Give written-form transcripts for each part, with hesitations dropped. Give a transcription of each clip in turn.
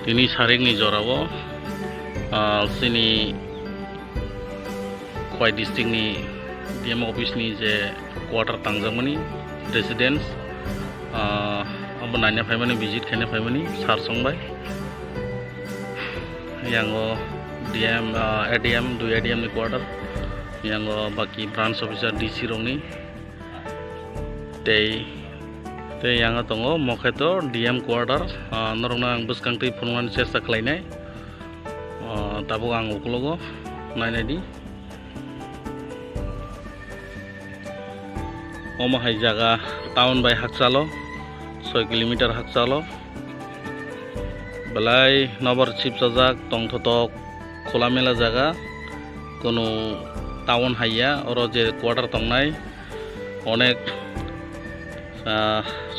Ini saring ni jorawo, sini quite distinct ni DM office ni je quarter tangjamani residence, abonanya family visit kene family sar songbai, yang DM ADM 2 ADM ni quarter, yang baki branch officer DC rong ni, te yang tongo moketo DM quarter norong bus kangti punungan cesta klainai tabu ang uklogo nainai di oma hai jaga town by haksalo 6 kilometer haksalo belai nobor chip sajak tongthotok kholamela jaga kono town haiya oro je quarter tongnai onek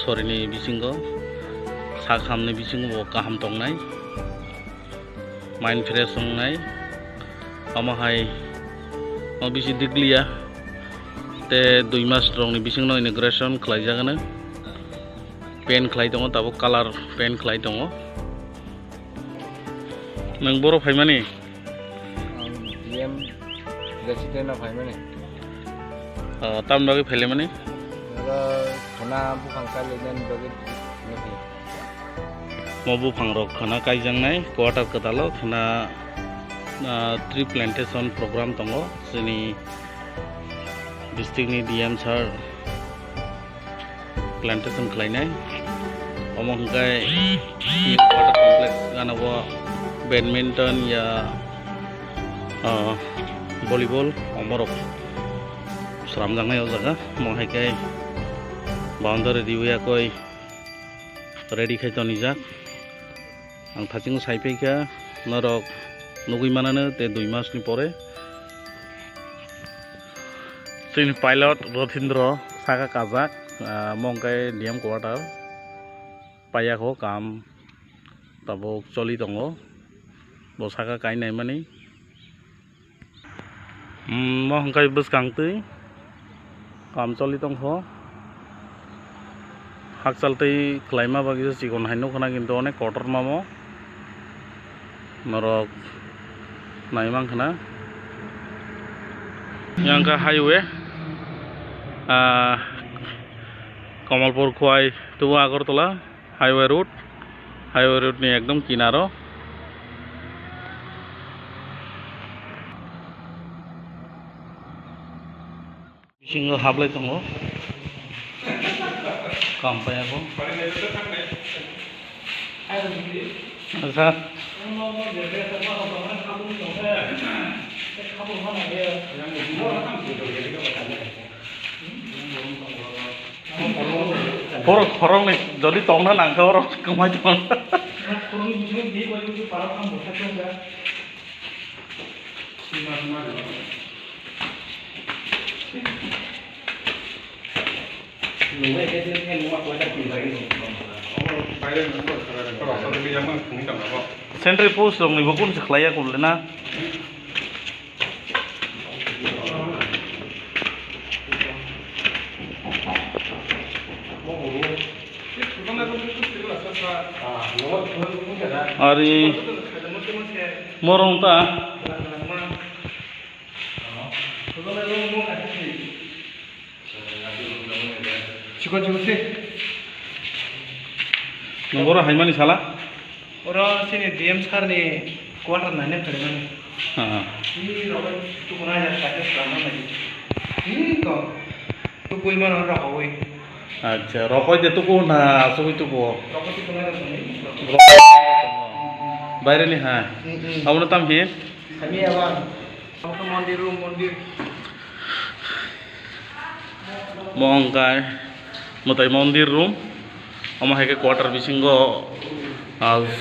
sorini bisingo sakhamni bisingo kaham tongnai mind fresh songnai amahai bisi diglia te 2 mas rongni bisingno inauguration khlai jagana pen khlai tongo tabo color pen khlai tongo nang boro phaimani DM resident phaimani tamdagi phaile mani khana bufang kalian bagi nabi mobu phangrok khana kaijangnai quarter katalo khana tree plantation program tongo sini district ni DM sir plantation khlainai omongkai quarter complex ganabo badminton ya volleyball omorok sramjangnai o jaga mohaikai boundary diuya koi ready khai tonijak ang thaching saipeika norok nugui manane te 2 mas ni pore sini pilot Rothindro saka kajak mongkai DM quarter payako kam tabo choli tongo bo saka kainai mani mohangkai bus kangtui kam choli tongho haksaltei klaima bagi sikon haino khana kintu onek quarter mamo norok naimang khana yang ka highway Kamalpur khwai tu Agartala highway route ni ekdom kinaro bisingo hablai tongo kampai aku asa Porong nih jadi tongna nangka orang kemai tong Sentri pus dong nih bukun sekelaya kulena hari morong ta nomor haimani salah orang sini DM sar ni quarter nanya kerana ini orang tu mana yang pakai selama lagi ini kok tu kau mana orang kau acha rokoi je tuku na suwi tuku rokok tu mana ni bayre ni ha amna tam hi kami abang aku mondir mongkai motai mondir room ama heke quarter bisingo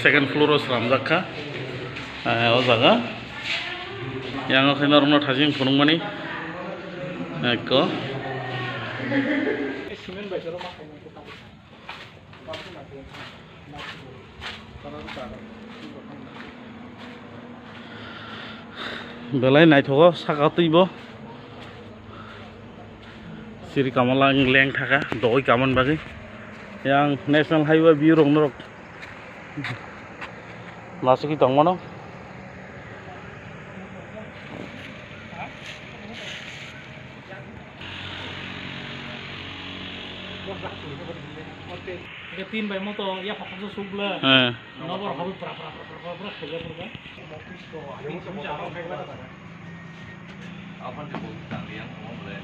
second floor os ramjakha o jaga yang akan orang thajing phunung mani ko belai naithogo saka tuibo siri kamala leng thaka doi kaman bagi yang national highway view rong norok masuk kita ngono Cái tin bài mô tô ya học không sụp lên nó bảo học pra khởi ra apa sih bu tanggiang ngomong boleh